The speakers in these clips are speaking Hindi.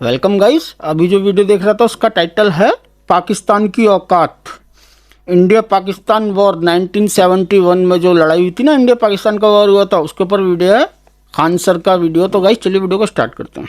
Welcome guys. अभी जो वीडियो देख रहा था उसका टाइटल है पाकिस्तान की औकात। इंडिया पाकिस्तान वॉर 1971 में जो लड़ाई हुई थी ना, इंडिया पाकिस्तान का वॉर हुआ था, उसके ऊपर वीडियो है, खान सर का वीडियो। तो गाइस चलिए वीडियो को स्टार्ट करते हैं।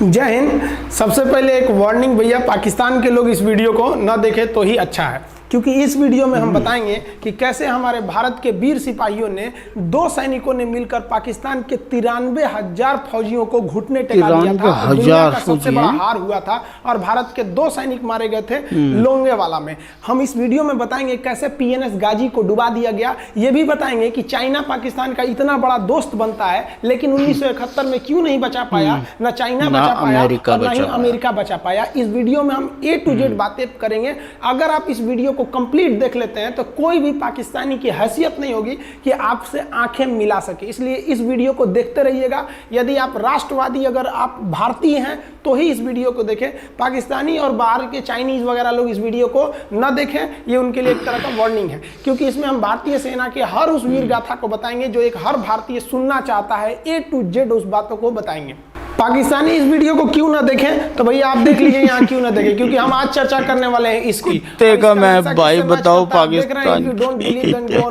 जय हिंद। सबसे पहले एक वार्निंग भैया, पाकिस्तान के लोग इस वीडियो को न देखें तो ही अच्छा है, क्योंकि इस वीडियो में हम बताएंगे कि कैसे हमारे भारत के वीर सिपाहियों ने, दो सैनिकों ने मिलकर पाकिस्तान के 93,000 फौजियों को घुटने टेका दिया था। दुनिया का सबसे बड़ा हार हुआ था और भारत के 2 सैनिक मारे गए थे लोंगेवाला में। हम इस वीडियो में बताएंगे कैसे पीएनएस गाजी को डुबा दिया गया। ये भी बताएंगे कि चाइना पाकिस्तान का इतना बड़ा दोस्त बनता है, लेकिन 1971 में क्यों नहीं बचा पाया, न चाइना बचा पाया और न ही अमेरिका बचा पाया। इस वीडियो में हम A to Z बातें करेंगे। अगर आप इस वीडियो को कंप्लीट देख लेते हैं तो कोई भी पाकिस्तानी की हैसियत नहीं होगी कि आपसे आंखें मिला सके, इसलिए इस वीडियो को देखते रहिएगा। यदि आप राष्ट्रवादी, अगर आप भारतीय हैं तो ही इस वीडियो को देखें। पाकिस्तानी और बाहर के चाइनीज वगैरह लोग इस वीडियो को न देखें, ये उनके लिए एक तरह का वार्निंग है, क्योंकि इसमें हम भारतीय सेना के हर उस वीर गाथा को बताएंगे जो एक हर भारतीय सुनना चाहता है। A to Z उस बातों को बताएंगे। पाकिस्तानी इस वीडियो को क्यों ना देखें तो भैया आप देख लीजिए यहाँ क्यों ना देखें, क्योंकि हम आज चर्चा करने वाले हैं इसकी। का मैं भाई बताओ पाकिस्तान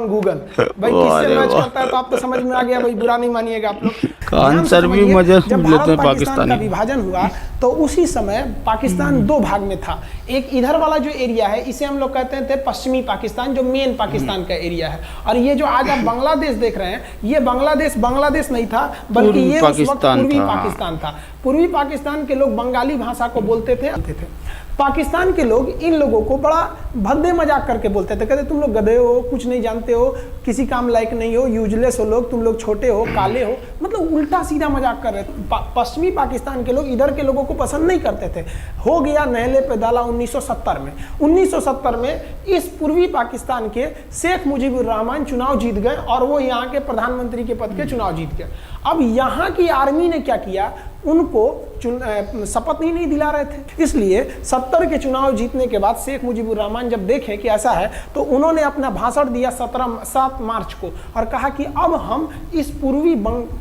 गूगल भाई किससे मैच करता है तो आप तो समझ में आ गया भाई, बुरा नहीं मानिएगा आप लोग। खान सर भी मजा जब लेते हैं पाकिस्तान का विभाजन हुआ तो उसी समय पाकिस्तान 2 भाग में था। एक इधर वाला जो एरिया है इसे हम लोग कहते थे पश्चिमी पाकिस्तान, जो मेन पाकिस्तान का एरिया है। और ये जो आज आप बांग्लादेश देख रहे हैं, ये बांग्लादेश नहीं था, बल्कि ये उस वक्त पूर्वी पाकिस्तान था। पूर्वी पाकिस्तान के लोग बंगाली भाषा को बोलते थे। पाकिस्तान के लोग इन लोगों को बड़ा भद्दे मजाक करके बोलते थे, कहते तुम लोग गधे हो, कुछ नहीं जानते हो, किसी काम लायक नहीं हो, यूजलेस हो लोग, तुम लोग छोटे हो, काले हो, मतलब उल्टा सीधा मजाक कर रहे थे। पश्चिमी पाकिस्तान के लोग इधर के लोगों को पसंद नहीं करते थे। हो गया नहले पे दाला 1970 में। 1970 में इस पूर्वी पाकिस्तान के शेख मुजीबुर रहमान चुनाव जीत गए और वो यहाँ के प्रधानमंत्री के पद के चुनाव जीत गए। अब यहाँ की आर्मी ने क्या किया, उनको शपथ ही नहीं दिला रहे थे। इसलिए 70 के चुनाव जीतने के बाद शेख मुजीबुर रहमान जब देखे कि ऐसा है तो उन्होंने अपना भाषण दिया 7 मार्च को और कहा कि अब हम इस पूर्वी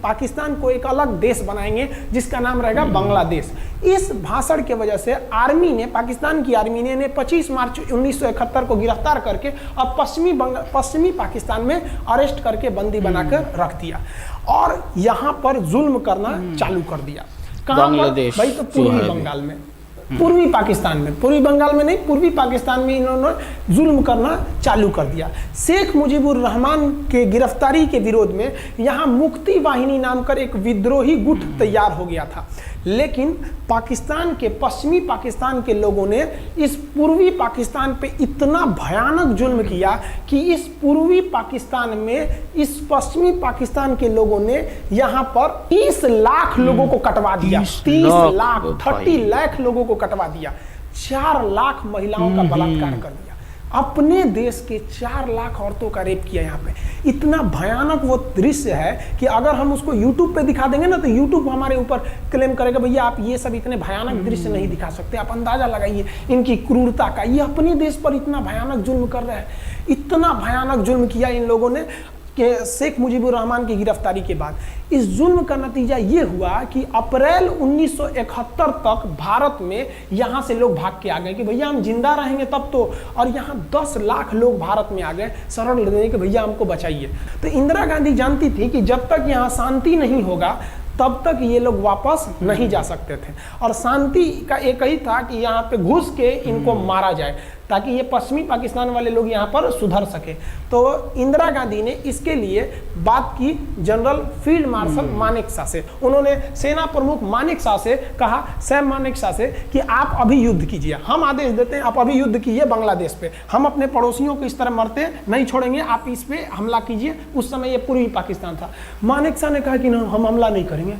पाकिस्तान को एक अलग देश बनाएंगे जिसका नाम रहेगा बांग्लादेश। इस भाषण के वजह से आर्मी ने, पाकिस्तान की आर्मी ने 25 मार्च 1971 को गिरफ्तार करके अब पश्चिमी पाकिस्तान में अरेस्ट करके बंदी बनाकर रख दिया और यहाँ पर जुल्म करना चालू कर दिया। बांग्लादेश भाई तो पूर्वी बंगाल में, पूर्वी पाकिस्तान में, पूर्वी बंगाल में नहीं, पूर्वी पाकिस्तान में इन्होंने जुल्म करना चालू कर दिया। शेख मुजीबुर रहमान के गिरफ्तारी के विरोध में यहाँ मुक्ति वाहिनी नाम कर एक विद्रोही गुट तैयार हो गया था। लेकिन पाकिस्तान के, पश्चिमी पाकिस्तान के लोगों ने इस पूर्वी पाकिस्तान पे इतना भयानक जुल्म किया कि इस पूर्वी पाकिस्तान में, इस पश्चिमी पाकिस्तान के लोगों ने यहाँ पर 30 लाख लोगों को कटवा दिया। 30 लाख 30 लाख लोगों को कटवा दिया। 4 लाख महिलाओं का बलात्कार कर दिया। अपने देश के 4 लाख औरतों का रेप किया यहाँ पे। इतना भयानक वो दृश्य है कि अगर हम उसको YouTube पे दिखा देंगे ना तो YouTube हमारे ऊपर क्लेम करेगा, भैया आप ये सब इतने भयानक दृश्य नहीं दिखा सकते। आप अंदाजा लगाइए इनकी क्रूरता का। ये अपने देश पर इतना भयानक जुल्म कर रहे हैं, इतना भयानक जुल्म किया इन लोगों ने कि शेख मुजीबुर रहमान की गिरफ्तारी के बाद इस जुल्म का नतीजा ये हुआ कि अप्रैल 1971 तक भारत में यहाँ से लोग भाग के आ गए कि भैया हम जिंदा रहेंगे तब तो। और यहाँ 10 लाख लोग भारत में आ गए शरण लेने कि भैया हमको बचाइए। तो इंदिरा गांधी जानती थी कि जब तक यहाँ शांति नहीं होगा तब तक ये लोग वापस नहीं जा सकते थे, और शांति का एक ही था कि यहाँ पे घुस के इनको मारा जाए ताकि ये पश्चिमी पाकिस्तान वाले लोग यहाँ पर सुधर सके। तो इंदिरा गांधी ने इसके लिए बात की जनरल फील्ड मार्शल मानेकशॉ से। उन्होंने सेना प्रमुख मानेकशॉ से कहा, सैम मानेकशॉ से, कि आप अभी युद्ध कीजिए, हम आदेश देते हैं आप अभी युद्ध कीजिए बांग्लादेश पे, हम अपने पड़ोसियों को इस तरह मरते नहीं छोड़ेंगे, आप इस पे हमला कीजिए। उस समय ये पूर्वी पाकिस्तान था। मानेकशॉ ने कहा कि ना हम हमला नहीं करेंगे।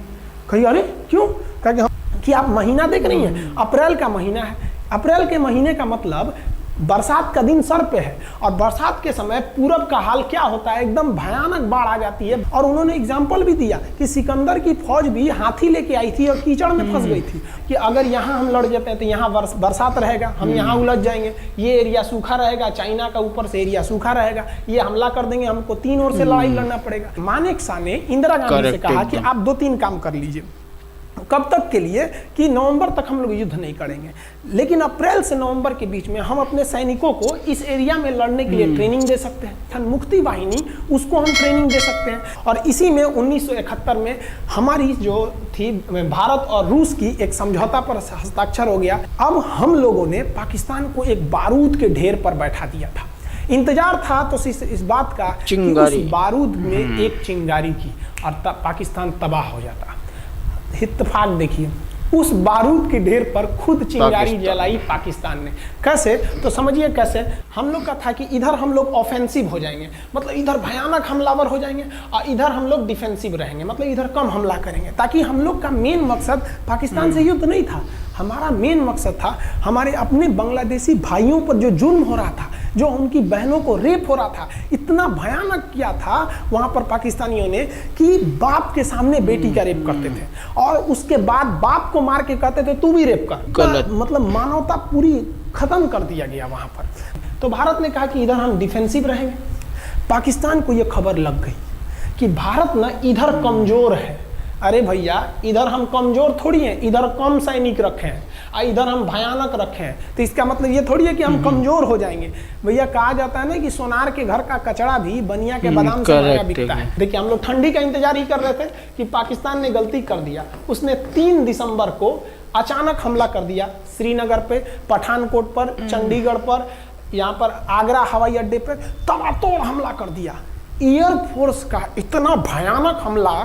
कही अरे क्यों? कहा कि आप महीना देख रही हैं, अप्रैल का महीना है। अप्रैल के महीने का मतलब बरसात का दिन सर पे है और बरसात के समय पूरब का हाल क्या होता है, एकदम भयानक बाढ़ आ जाती है। और उन्होंने एग्जाम्पल भी दिया कि सिकंदर की फौज भी हाथी लेके आई थी और कीचड़ में फंस गई थी कि अगर यहाँ हम लड़ जाते हैं तो यहाँ बरसात रहेगा, हम यहाँ उलझ जाएंगे, ये एरिया सूखा रहेगा, चाइना का ऊपर से एरिया सूखा रहेगा, ये हमला कर देंगे, हमको 3 ओर से लड़ाई लड़ना पड़ेगा। मानेकशॉ ने इंदिरा गांधी से कहा कि आप 2-3 काम कर लीजिए। कब तक के लिए कि नवंबर तक हम लोग युद्ध नहीं करेंगे, लेकिन अप्रैल से नवंबर के बीच में हम अपने सैनिकों को इस एरिया में लड़ने के लिए ट्रेनिंग दे सकते हैं, मुक्ति वाहिनी उसको हम ट्रेनिंग दे सकते हैं। और इसी में 1971 में हमारी जो थी भारत और रूस की एक समझौता पर हस्ताक्षर हो गया। अब हम लोगों ने पाकिस्तान को एक बारूद के ढेर पर बैठा दिया था। इंतजार था तो इस बात का कि उस बारूद में एक चिंगारी की और पाकिस्तान तबाह हो जाता। इत्तेफाक देखिए, उस बारूद के ढेर पर खुद चिंगारी जलाई पाकिस्तान ने। कैसे? तो समझिए कैसे। हम लोग का था कि इधर हम लोग ऑफेंसिव हो जाएंगे, मतलब इधर भयानक हमलावर हो जाएंगे, और इधर हम लोग डिफेंसिव रहेंगे, मतलब इधर कम हमला करेंगे, ताकि हम लोग का मेन मकसद पाकिस्तान से युद्ध नहीं था। हमारा मेन मकसद था हमारे अपने बांग्लादेशी भाइयों पर जो जुल्म हो रहा था, जो उनकी बहनों को रेप हो रहा था, इतना भयानक किया था वहाँ पर पाकिस्तानियों ने कि बाप के सामने बेटी का रेप करते थे और उसके बाद बाप को मार के कहते थे तू भी रेप कर। मतलब मानवता पूरी खत्म कर दिया गया वहाँ पर। तो भारत ने कहा कि इधर हम डिफेंसिव रहेंगे। पाकिस्तान को ये खबर लग गई कि भारत ना इधर कमजोर है। अरे भैया, इधर हम कमजोर थोड़ी हैं, इधर कम सैनिक रखे हैं और इधर हम भयानक रखे हैं, तो इसका मतलब ये थोड़ी है कि हम कमजोर हो जाएंगे। भैया कहा जाता है ना कि सोनार के घर का कचड़ा भी बनिया के बादाम से महंगा बिकता है। देखिए, हम लोग ठंडी का इंतजार ही कर रहे थे कि पाकिस्तान ने गलती कर दिया। उसने 3 दिसंबर को अचानक हमला कर दिया श्रीनगर पे, पठानकोट पर, चंडीगढ़ पर, यहाँ पर आगरा हवाई अड्डे पर तबातोड़ हमला कर दिया। एयरफोर्स का इतना भयानक हमला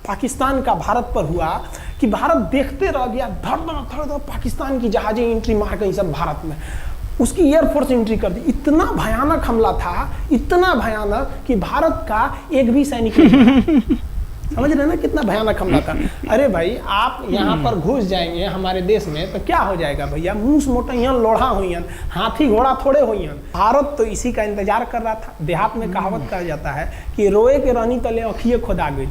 पाकिस्तान का भारत पर हुआ कि भारत देखते रह गया। धड़ धड़ पाकिस्तान की जहाजें एंट्री मार गई सब भारत में, उसकी एयरफोर्स एंट्री कर दी। इतना भयानक हमला था, इतना भयानक कि भारत का एक भी सैनिक नहीं समझ रहे ना कितना भयानक हमला था। अरे भाई, आप यहाँ पर घुस जाएंगे हमारे देश में तो क्या हो जाएगा भैया? मूस मोटइयन लोढ़ा हुईन, हाथी घोड़ा थोड़े हुईन। भारत तो इसी का इंतजार कर रहा था। देहात में कहावत कहा जाता है कि रोए के रानी तले अखिए खुदा गई।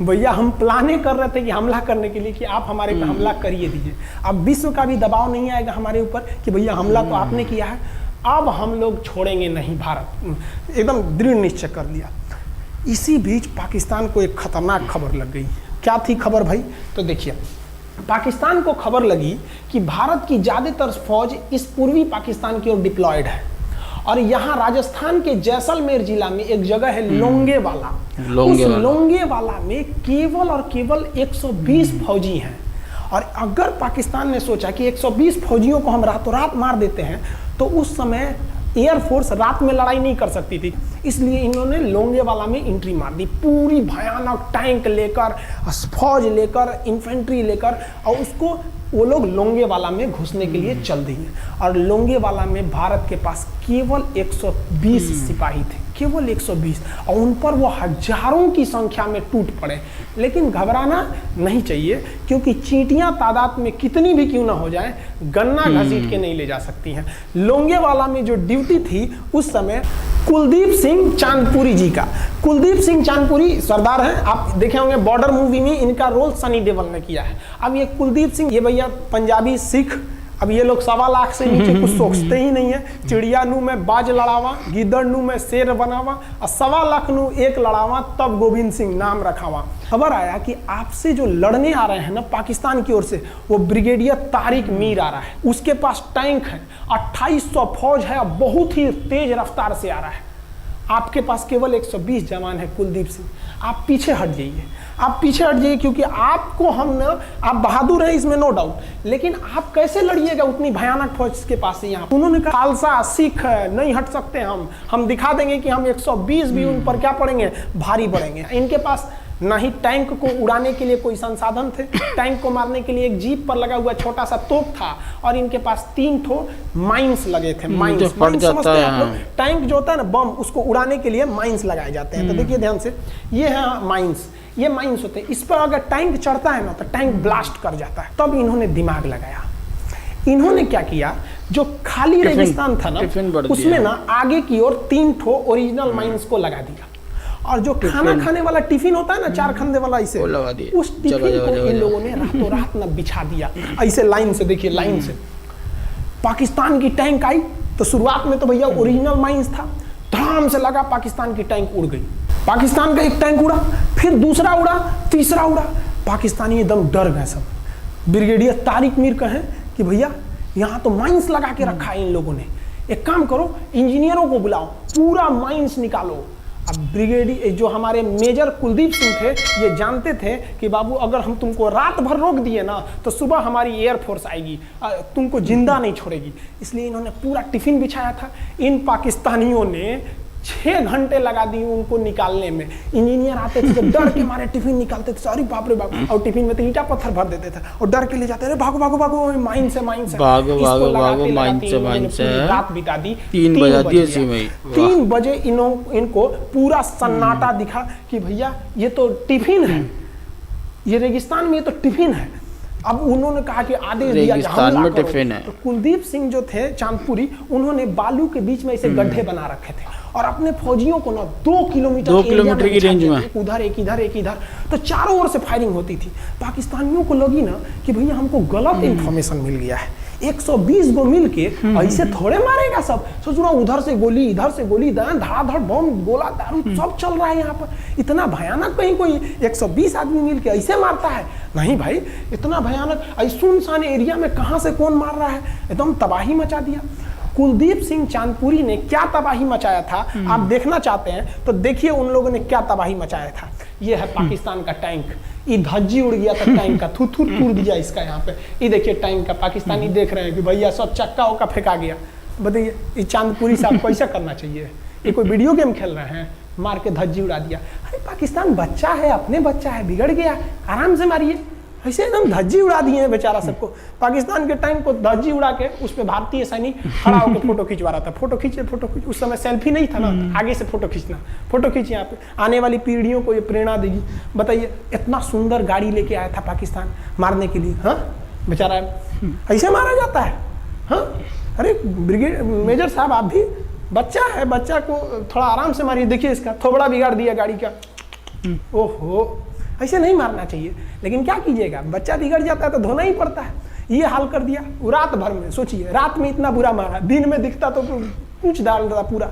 भैया, हम प्लाने कर रहे थे कि हमला करने के लिए कि आप हमारे पे हमला करिए दीजिए। अब विश्व का भी दबाव नहीं आएगा हमारे ऊपर कि भैया हमला तो आपने किया है, अब हम लोग छोड़ेंगे नहीं। भारत एकदम दृढ़ निश्चय कर लिया। इसी बीच पाकिस्तान को एक खतरनाक खबर लग गई। क्या थी खबर भाई? तो देखिए, पाकिस्तान को खबर लगी कि भारत की ज़्यादातर फौज इस पूर्वी पाकिस्तान की ओर डिप्लॉयड है और यहाँ राजस्थान के जैसलमेर जिला में एक जगह है लोंगेवाला। उस लोंगेवाला में केवल और केवल 120 फौजी हैं। और अगर पाकिस्तान ने सोचा कि 120 फौजियों को हम रातों रात मार देते हैं तो उस समय एयरफोर्स रात में लड़ाई नहीं कर सकती थी, इसलिए इन्होंने लोंगेवाला में एंट्री मार दी। पूरी भयानक टैंक लेकर, फौज लेकर, इन्फेंट्री लेकर, और उसको वो लोग लोंगेवाला में घुसने के लिए चल दिए। और लोंगेवाला में भारत के पास केवल 120 सिपाही थे, केवल 120, और उन पर वो हजारों की संख्या में टूट पड़े। लेकिन घबराना नहीं चाहिए, क्योंकि चींटियां तादाद में कितनी भी क्यों ना हो जाए, गन्ना घसीट के नहीं ले जा सकती हैं। लोंगेवाला में जो ड्यूटी थी उस समय कुलदीप सिंह चांदपुरी जी का। कुलदीप सिंह चांदपुरी सरदार हैं, आप देखे होंगे बॉर्डर मूवी में इनका रोल सनी देओल ने किया है। अब ये कुलदीप सिंह, ये भैया पंजाबी सिख, अब ये लोग 1.25 लाख से नीचे कुछ सोचते ही नहीं है। चिड़िया नू में बाज लड़ावा, गिदड़ नू में शेर बनावा, और 1.25 लाख नू एक लड़ावा, तब गोविंद सिंह नाम रखावा। खबर आया कि आपसे जो लड़ने आ रहे हैं ना पाकिस्तान की ओर से, वो ब्रिगेडियर तारिक मीर आ रहा है। उसके पास टैंक है, 2800 फौज है, बहुत ही तेज रफ्तार से आ रहा है। आपके पास केवल 120 जवान है कुलदीप सिंह, आप पीछे हट जाइए, आप पीछे हट जाइए, क्योंकि आपको हम ना, आप बहादुर हैं इसमें नो डाउट, लेकिन आप कैसे लड़िएगा उतनी भयानक फौज के पास यहाँ। उन्होंने कहा खालसा सिख नहीं हट सकते, हम दिखा देंगे कि हम 120 भी उन पर क्या पड़ेंगे, भारी पड़ेंगे। इनके पास ना ही टैंक को उड़ाने के लिए कोई संसाधन थे, टैंक को मारने के लिए एक जीप पर लगा हुआ छोटा सा तोप था, और इनके पास 3 ठो माइंस लगे थे। माइंस समझते हैं आप लोग? टैंक जो होता है ना बम, उसको उड़ाने के लिए माइंस लगाए जाते हैं। तो देखिए ध्यान से, ये है माइंस, ये माइंस होते हैं। इस पर अगर टैंक चढ़ता है ना तो टैंक ब्लास्ट कर जाता है। तब इन्होंने दिमाग लगाया। इन्होंने क्या किया, जो खाली रेगिस्तान था ना टिफिन भर दिया। उसमें ना आगे की ओर 3 ठो ओरिजिनल माइंस को लगा दिया, और जो खाना खाने वाला टिफिन होता है ना 4 खंडे वाला, इसे वो लगा दिया। उस टिफिन को इन लोगों ने रातों रात ना बिछा दिया। ऐसे लाइन से देखिए, लाइन से पाकिस्तान की टैंक आई तो शुरुआत में तो भैया ओरिजिनल माइंस था, धड़ाम से लगा, पाकिस्तान की टैंक उड़ गई। पाकिस्तान का एक टैंक उड़ा, फिर दूसरा उड़ा, तीसरा उड़ा, पाकिस्तानी एकदम डर गए सब। ब्रिगेडियर तारिक मीर कहें कि भैया यहाँ तो माइंस लगा के रखा है इन लोगों ने, एक काम करो इंजीनियरों को बुलाओ, पूरा माइंस निकालो। अब ब्रिगेडियर जो हमारे मेजर कुलदीप सिंह थे, ये जानते थे कि बाबू अगर हम तुमको रात भर रोक दिए ना तो सुबह हमारी एयरफोर्स आएगी, तुमको जिंदा नहीं छोड़ेगी। इसलिए इन्होंने पूरा टिफिन बिछाया था। इन पाकिस्तानियों ने 6 घंटे लगा दिए उनको निकालने में। इंजीनियर आते थे, जब डर के मारे टिफिन निकालते थे, अरे बाप रे बाप, और टिफिन में तो ईंटा पत्थर भर देते थे और डर के ले जाते, अरे भागो भागो भागो, माइन से माइन से भागो भागो भागो, माइन से रात बिता दी। 3 बजा दिए इसी में। 3 बजे इनको पूरा सन्नाटा दिखा कि भैया ये तो टिफिन है, ये रेगिस्तान में ये तो टिफिन है। अब उन्होंने कहा कि आदेश दिया रेगिस्तान में टिफिन है। तो कुलदीप सिंह जो थे चांदपुरी, उन्होंने बालू के बीच में ऐसे गड्ढे बना रखे थे और अपने फौजियों को ना 2 किलोमीटर की रेंज में, एक उधर एक इधर एक इधर, तो चारों ओर से फायरिंग होती थी। पाकिस्तानियों को लगी ना कि भैया हमको गलत इंफॉर्मेशन मिल गया है, 120 गो मिल के ऐसे थोड़े मारेगा सब। सोच रहा उधर से गोली इधर से गोली, धड़ाधड़ बम गोला दारू सब चल रहा है यहाँ पर। इतना भयानक कहीं कोई 120 आदमी मिल के ऐसे मारता है? नहीं भाई, इतना भयानक सुनसान एरिया में कहाँ से कौन मार रहा है, एकदम तबाही मचा दिया। कुलदीप सिंह चांदपुरी ने क्या तबाही मचाया था आप देखना चाहते हैं तो देखिए उन लोगों ने क्या तबाही मचाया था। ये है पाकिस्तान का टैंक, ये धज्जी उड़ गया था टैंक का, थूथूर टूट दिया इसका यहाँ पे। ये देखिए टैंक का, पाकिस्तानी देख रहे हैं कि भैया सब चक्का उक्का फेंका गया। बताइए ये चांदपुरी साहब को ऐसा करना चाहिए? ये कोई वीडियो गेम खेल रहे हैं, मार के धज्जी उड़ा दिया। अरे पाकिस्तान बच्चा है, अपने बच्चा है, बिगड़ गया, आराम से मारिए। ऐसे एकदम धज्जी उड़ा दिए हैं बेचारा सबको। पाकिस्तान के टैंक को धज्जी उड़ा के उस पर भारतीय सैनिक खड़ा होकर फोटो खिंचवा रहा था। फोटो खींचे फोटो खींच, उस समय सेल्फी नहीं था ना, आगे से फोटो खींचना, फोटो खींचे। यहाँ पे आने वाली पीढ़ियों को ये प्रेरणा देगी। बताइए इतना सुंदर गाड़ी लेके आया था पाकिस्तान मारने के लिए, हाँ बेचारा ऐसे मारा जाता है? हाँ अरे ब्रिगेड मेजर साहब आप भी, बच्चा है, बच्चा को थोड़ा आराम से मारिए। देखिए इसका थोबड़ा बिगाड़ दिया गाड़ी का। ओहो, ऐसे नहीं मारना चाहिए, लेकिन क्या कीजिएगा, बच्चा बिगड़ जाता है तो धोना ही पड़ता है। ये हाल कर दिया रात भर में। सोचिए रात में इतना बुरा मारा, दिन में दिखता तो कुछ डाल रहा पूरा।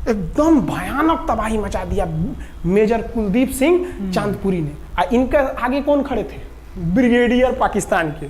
एकदम भयानक तबाही मचा दिया मेजर कुलदीप सिंह चांदपुरी ने। इनके आगे कौन खड़े थे? ब्रिगेडियर पाकिस्तान के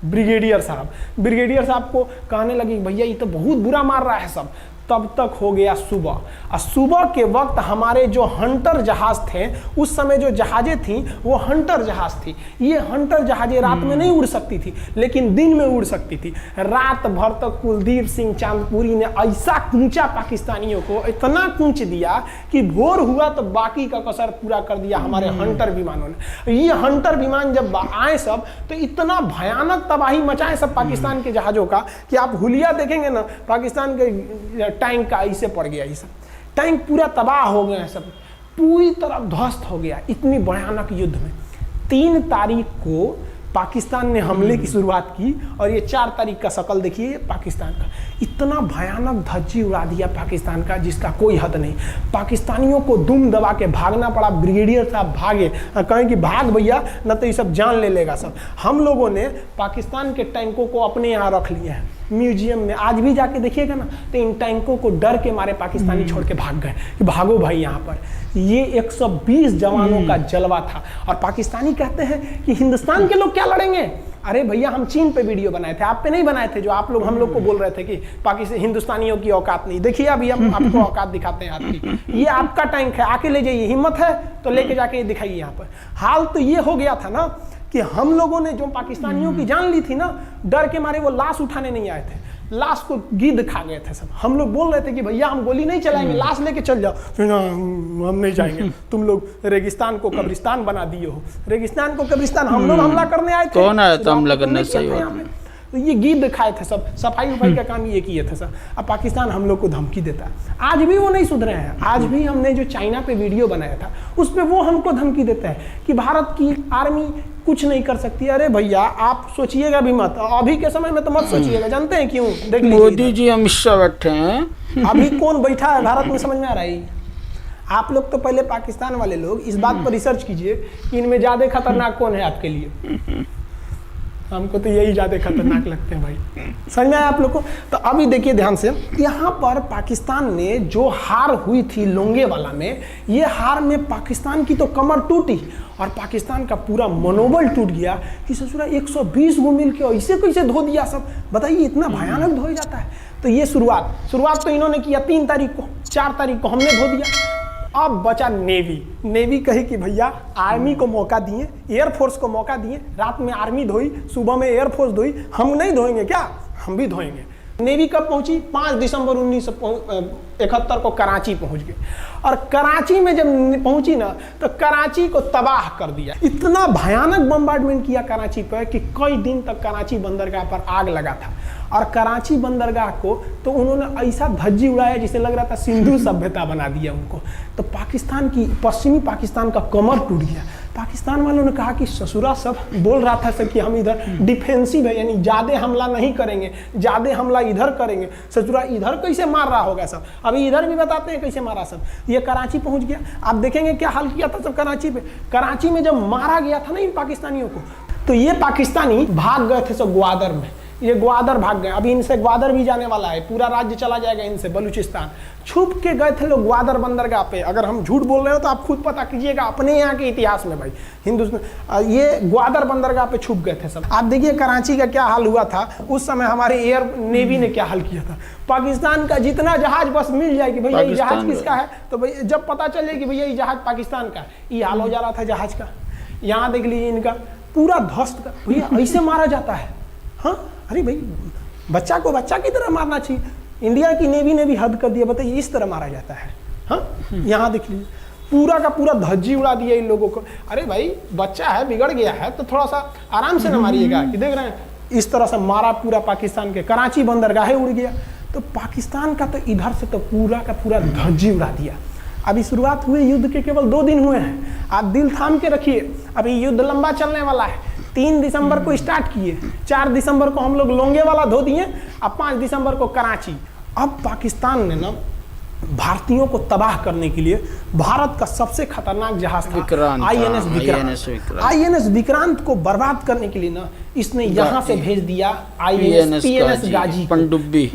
ब्रिगेडियर साहब। ब्रिगेडियर साहब को कहने लगे भैया ये तो बहुत बुरा मार रहा है सब। तब तक हो गया सुबह, और सुबह के वक्त हमारे जो हंटर जहाज थे, उस समय जो जहाजें थी वो हंटर जहाज थी। ये हंटर जहाजें रात में नहीं उड़ सकती थी, लेकिन दिन में उड़ सकती थी। रात भर तक कुलदीप सिंह चांदपुरी ने ऐसा कूचा पाकिस्तानियों को, इतना कूच दिया कि भोर हुआ तो बाकी का कसर पूरा कर दिया हमारे हंटर विमानों ने। ये हंटर विमान जब आए सब तो इतना भयानक तबाही मचाए सब पाकिस्तान के जहाजों का कि आप हुलिया देखेंगे ना, पाकिस्तान के टैंक का ऐसे पड़ गया। ये सब टैंक पूरा तबाह हो गया, सब पूरी तरह ध्वस्त हो गया इतनी भयानक युद्ध में। 3 तारीख को पाकिस्तान ने हमले की शुरुआत की और ये 4 तारीख का शकल देखिए पाकिस्तान का। इतना भयानक धज्जी उड़ा दिया पाकिस्तान का जिसका कोई हद नहीं। पाकिस्तानियों को दुम दबा के भागना पड़ा। ब्रिगेडियर साहब भागे, कहें कि भाग भैया न तो ये सब जान ले लेगा सब। हम लोगों ने पाकिस्तान के टैंकों को अपने यहाँ रख लिया है म्यूजियम में। आज भी जाके देखिएगा ना तो इन टैंकों को डर के मारे पाकिस्तानी छोड़ के भाग गए कि भागो भाई यहाँ पर। ये 120 जवानों का जलवा था। और पाकिस्तानी कहते हैं कि हिंदुस्तान के लोग क्या लड़ेंगे। अरे भैया हम चीन पे वीडियो बनाए थे, आप पे नहीं बनाए थे, जो आप लोग हम लोग को बोल रहे थे कि पाकिस्तान हिंदुस्तानियों की औकात नहीं। देखिए अभी हम आपको औकात दिखाते हैं आपकी। ये आपका टैंक है, आके ले जाइए, हिम्मत है तो लेके जाके दिखाइए यहाँ पर। हाल तो ये हो गया था ना कि हम लोगों ने जो पाकिस्तानियों की जान ली थी ना, डर के मारे वो लाश उठाने नहीं आए थे, लाश को गिद्ध खा गए थे सब। हम लोग बोल रहे थे कि भैया हम गोली नहीं चलाएंगे, लाश लेके चल जाओ। हम नहीं जाएंगे, तुम लोग रेगिस्तान को कब्रिस्तान बना दिए हो। रेगिस्तान को कब्रिस्तान हम लोग हमला करने आए थे। कौन आया था हमला करने? सही बात। तो ये गिद्ध खाए थे सब, सफाई उफाई का काम ये किए थे सब। अब पाकिस्तान हम लोग को धमकी देता है, आज भी वो नहीं सुधरे हैं। आज भी हमने जो चाइना पे वीडियो बनाया था उस पर वो हमको धमकी देता है कि भारत की आर्मी कुछ नहीं कर सकती। अरे भैया आप सोचिएगा भी मत, अभी के समय में तो मत सोचिएगा। जानते हैं क्यों? देख लीजिए मोदी जी अमित शाह बैठे हैं। अभी कौन बैठा है भारत में, समझ में आ रहा है? आप लोग तो पहले पाकिस्तान वाले लोग इस बात पर रिसर्च कीजिए कि इनमें ज्यादा खतरनाक कौन है आपके लिए। हमको तो यही ज्यादा खतरनाक लगते हैं भाई, समझ में आया आप लोग को? तो अभी देखिए ध्यान से, यहाँ पर पाकिस्तान ने जो हार हुई थी लोंगेवाला में, ये हार में पाकिस्तान की तो कमर टूटी और पाकिस्तान का पूरा मनोबल टूट गया कि ससुरा 120 गो मिल के ऐसे कैसे धो दिया सब। बताइए इतना भयानक धो जाता है। तो ये शुरुआत तो इन्होंने किया 3 तारीख को, 4 तारीख को हमने धो दिया। अब बचा नेवी कही कि भैया आर्मी को मौका दिए, एयरफोर्स को मौका दिए, रात में आर्मी धोई, सुबह में एयरफोर्स धोई, हम नहीं धोएंगे क्या? हम भी धोएंगे। नेवी कब पहुंची? 5 दिसंबर 1971 को कराची पहुंच गई और कराची में जब पहुंची ना तो कराची को तबाह कर दिया। इतना भयानक बम्बार्डमेंट किया कराची पर कि कई दिन तक कराची बंदरगाह पर आग लगा था और कराची बंदरगाह को तो उन्होंने ऐसा धज्जी उड़ाया जिसे लग रहा था सिंधु सभ्यता बना दिया उनको। तो पाकिस्तान की, पश्चिमी पाकिस्तान का कमर टूट गया। पाकिस्तान वालों ने कहा कि ससुरा सब बोल रहा था सर कि हम इधर डिफेंसिव है, यानी ज़्यादा हमला नहीं करेंगे, ज़्यादा हमला इधर करेंगे। ससुरा इधर कैसे मार रहा होगा सब, अभी इधर भी बताते हैं कैसे मारा सब। ये कराची पहुंच गया। आप देखेंगे क्या हाल किया था सब कराची पे। कराची में जब मारा गया था ना इन पाकिस्तानियों को, तो ये पाकिस्तानी भाग गए थे सब ग्वादर में। ये ग्वादर भाग गए, अभी इनसे ग्वादर भी जाने वाला है, पूरा राज्य चला जाएगा इनसे, बलूचिस्तान। छुप के गए थे लोग ग्वादर बंदरगाह पे। अगर हम झूठ बोल रहे हो तो आप खुद पता कीजिएगा अपने यहाँ के इतिहास में भाई, हिंदुस्तान ये ग्वादर बंदरगाह पे छुप गए थे सब। आप देखिए कराची का क्या हाल हुआ था उस समय, हमारे एयर नेवी ने क्या हाल किया था। पाकिस्तान का जितना जहाज बस मिल जाए कि भैया ये जहाज किसका है, तो भैया जब पता चले कि भैया ये जहाज पाकिस्तान का, ये हाल हो जा रहा था जहाज का। यहाँ देख लीजिए इनका पूरा ध्वस्त का, भैया ऐसे मारा जाता है। हाँ अरे भाई बच्चा को बच्चा की तरह मारना चाहिए। इंडिया की नेवी ने भी हद कर दिया, बताइए इस तरह मारा जाता है। हाँ यहाँ देख लीजिए पूरा का पूरा धज्जी उड़ा दिया इन लोगों को। अरे भाई बच्चा है, बिगड़ गया है तो थोड़ा सा आराम से न मारिएगा, कि देख रहे हैं इस तरह से मारा पूरा पाकिस्तान के। कराची बंदरगाह उड़ गया। तो पाकिस्तान का तो इधर से तो पूरा का पूरा धज्जी उड़ा दिया। अभी शुरुआत हुई युद्ध के केवल 2 दिन हुए हैं, आप दिल थाम के रखिए, अभी युद्ध लंबा चलने वाला है। 3 दिसंबर को स्टार्ट किए, 4 दिसंबर को हम लोग लोंगेवाला धो दिए, अब 5 दिसंबर को कराची। अब पाकिस्तान ने ना भारतीयों को तबाह करने के लिए भारत का सबसे खतरनाक जहाज था INS विक्रांत को बर्बाद करने के लिए ना इसने यहाँ से भेज दिया PNS गाजी।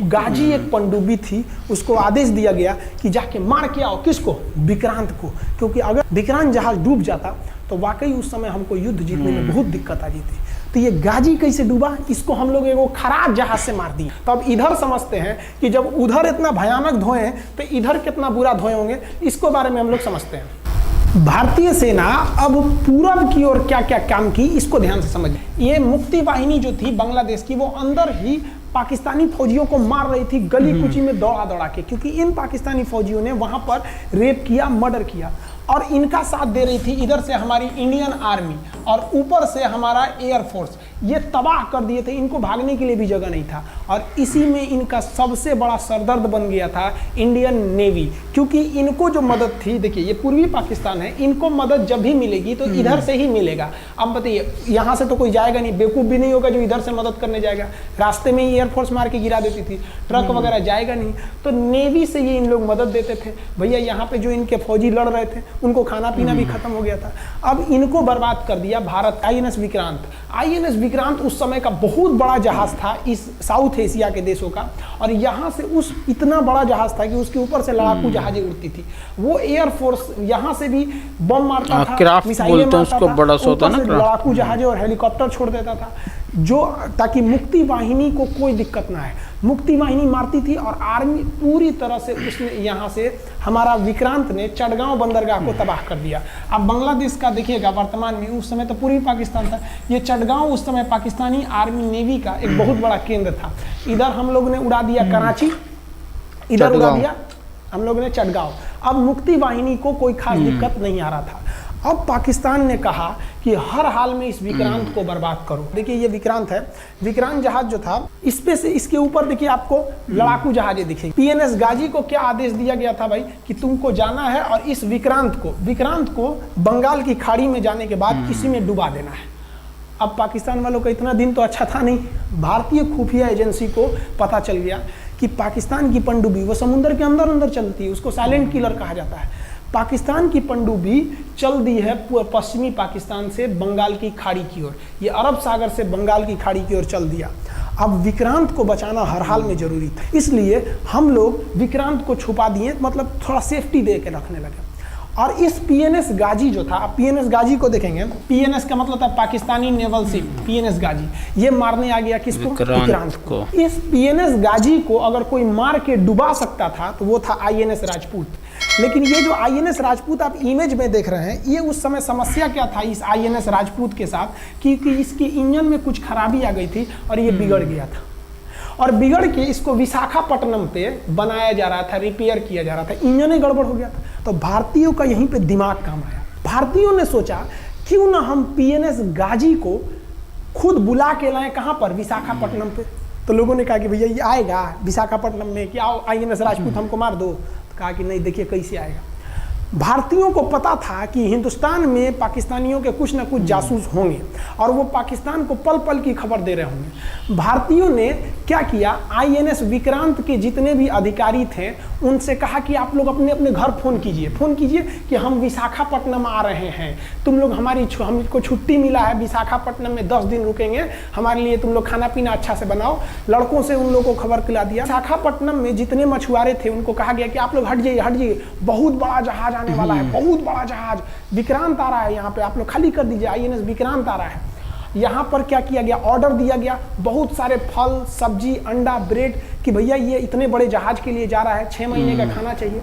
गाजी एक पनडुब्बी थी, उसको आदेश दिया गया कि जाके मार के आओ किसको? विक्रांत को। क्योंकि अगर विक्रांत जहाज डूब जाता तो वाकई उस समय हमको युद्ध जीतने में बहुत दिक्कत आ जाती। तो ये गाजी कैसे डूबा, इसको हम लोग एगो खराब जहाज से मार दिए। तो अब इधर समझते हैं कि जब उधर इतना भयानक धोए तो इधर कितना बुरा धोए होंगे, इसको बारे में हम लोग समझते हैं। भारतीय सेना अब पूरब की ओर क्या क्या काम की, इसको ध्यान से समझें। ये मुक्ति वाहिनी जो थी बांग्लादेश की, वो अंदर ही पाकिस्तानी फौजियों को मार रही थी गली कुची में दौड़ा दौड़ा के, क्योंकि इन पाकिस्तानी फौजियों ने वहां पर रेप किया, मर्डर किया और इनका साथ दे रही थी इधर से हमारी इंडियन आर्मी और ऊपर से हमारा एयरफोर्स। ये तबाह कर दिए थे, इनको भागने के लिए भी जगह नहीं था। और इसी में इनका सबसे बड़ा सरदर्द बन गया था इंडियन नेवी, क्योंकि इनको जो मदद थी, देखिए ये पूर्वी पाकिस्तान है, इनको मदद जब भी मिलेगी तो इधर से ही मिलेगा। अब बताइए यहाँ से तो कोई जाएगा नहीं, बेवकूफ़ भी नहीं होगा जो इधर से मदद करने जाएगा। रास्ते में ही एयरफोर्स मार के गिरा देती थी, ट्रक वगैरह जाएगा नहीं। तो नेवी से ये इन लोग मदद देते थे। भैया यहाँ पे जो इनके फौजी लड़ रहे थे उनको खाना पीना भी खत्म हो गया था। अब इनको बर्बाद कर दिया भारत। INS विक्रांत उस समय का बहुत बड़ा जहाज था इस साउथ एशिया के देशों का, और यहाँ से उस इतना बड़ा जहाज था कि उसके ऊपर से लड़ाकू जहाजें उड़ती थी। वो एयरफोर्स यहाँ से भी बम मारता था, मिसाइलें मारता था, लड़ाकू जहाजें और हेलीकॉप्टर छोड़ देता था, जो ताकि मुक्ति वाहिनी को कोई दिक्कत ना है। मुक्ति वाहिनी मारती थी और आर्मी पूरी तरह से उसने यहाँ से हमारा विक्रांत ने चटगांव बंदरगाह को तबाह कर दिया। अब बांग्लादेश का देखिएगा वर्तमान में, उस समय तो पूर्वी पाकिस्तान था, ये चटगांव उस समय पाकिस्तानी आर्मी नेवी का एक बहुत बड़ा केंद्र था। इधर हम लोग ने उड़ा दिया कराची, इधर उड़ा दिया हम लोग ने चटगांव। अब मुक्ति वाहिनी को कोई खास दिक्कत नहीं आ रहा था। अब पाकिस्तान ने कहा कि हर हाल में इस विक्रांत को बर्बाद करो। देखिए ये विक्रांत है, विक्रांत जहाज जो था इस पे से इसके ऊपर देखिए आपको लड़ाकू जहाजें दिखेंगे। पीएनएस गाजी को क्या आदेश दिया गया था भाई कि तुमको जाना है और इस विक्रांत को बंगाल की खाड़ी में जाने के बाद इसी में डुबा देना है। अब पाकिस्तान वालों का इतना दिन तो अच्छा था नहीं, भारतीय खुफिया एजेंसी को पता चल गया कि पाकिस्तान की पनडुब्बी वो समुद्र के अंदर अंदर चलती है, उसको साइलेंट किलर कहा जाता है। पाकिस्तान की पनडुब्बी चल दी है पश्चिमी पाकिस्तान से बंगाल की खाड़ी की ओर, ये अरब सागर से बंगाल की खाड़ी की ओर चल दिया। अब विक्रांत को बचाना हर हाल में जरूरी था, इसलिए हम लोग विक्रांत को छुपा दिए, मतलब थोड़ा सेफ्टी दे के रखने लगे। और इस पीएनएस गाजी जो था, पीएनएस गाजी को देखेंगे, पीएनएस का मतलब था पाकिस्तानी नेवल शिप, पीएनएस गाजी, ये मारने आ गया किसको? विक्रांत को। इस पीएनएस गाजी को अगर कोई मार के डुबा सकता था तो वो था आईएनएस राजपूत। लेकिन ये जो आईएनएस राजपूत आप इमेज में देख रहे हैं, ये उस समय समस्या क्या था इस आईएनएस राजपूत के साथ, क्योंकि इसके इंजन में कुछ खराबी आ गई थी और ये बिगड़ गया था, और बिगड़ के इसको विशाखापट्टनम पे बनाया जा रहा था, रिपेयर किया जा रहा था, इंजन ही गड़बड़ हो गया था। तो भारतीयों का यहीं पे दिमाग काम आया। भारतीयों ने सोचा क्यों ना हम पीएनएस गाजी को खुद बुला के लाएं, कहाँ पर? विशाखापट्टनम पे। तो लोगों ने कहा कि भैया ये आएगा विशाखापट्टनम में, कि आओ आईएनएस राजपूत हमको मार दो। तो कहा कि नहीं, देखिए कैसे आएगा। भारतीयों को पता था कि हिंदुस्तान में पाकिस्तानियों के कुछ ना कुछ जासूस होंगे और वो पाकिस्तान को पल पल की खबर दे रहे होंगे। भारतीयों ने क्या किया, आईएनएस विक्रांत के जितने भी अधिकारी थे उनसे कहा कि आप लोग अपने अपने घर फ़ोन कीजिए कि हम विशाखापट्टनम आ रहे हैं, तुम लोग हमको छुट्टी मिला है, विशाखापट्टनम में 10 दिन रुकेंगे, हमारे लिए तुम लोग खाना पीना अच्छा से बनाओ। लड़कों से उन लोगों को खबर खिला दिया। विशाखापट्टनम में जितने मछुआरे थे उनको कहा गया कि आप लोग हट जाइए, बहुत बड़ा जहाज आने वाला है, बहुत बड़ा जहाज विक्रांत आ रहा है, यहाँ पे आप लोग खाली कर दीजिए, आईएनएस विक्रांत आ रहा है। यहाँ पर क्या किया गया, ऑर्डर दिया गया, बहुत सारे फल सब्जी अंडा ब्रेड, कि भैया ये इतने बड़े जहाज के लिए जा रहा है, 6 महीने का खाना चाहिए।